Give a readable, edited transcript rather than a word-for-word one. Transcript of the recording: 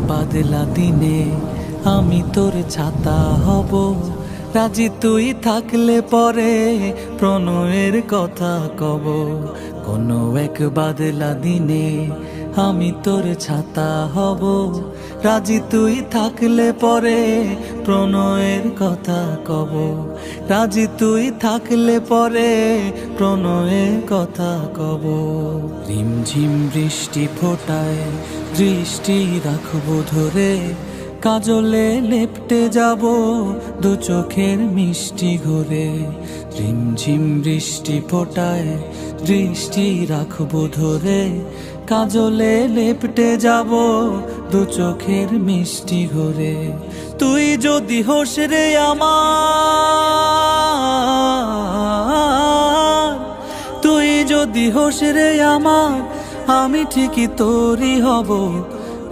বাদলা দিনে আমি তোর ছাতা হব, রাজি তুই থাকলে পরে প্রণয়ের কথা কব। কোনো এক বাদলা দিনে আমি তোর ছাতা হব, রাজি তুই থাকলে পরে প্রণয়ের কথা কব। রাজি তুই থাকলে পরে প্রণয়ের কথা কব। রিমঝিম বৃষ্টি ফোটায় দৃষ্টি রাখবো ধরে, কাজলে লেপটে যাব দু চোখের মিষ্টি ঘরে। রিমঝিম বৃষ্টি ফোটায় দৃষ্টি রাখবো ধরে, কাজলে লেপটে যাব দু চোখের মিষ্টি ঘরে। তুই যদি হোস রে আমার, তুই যদি হোস রে আমার, আমি ঠিকই তোরই হব।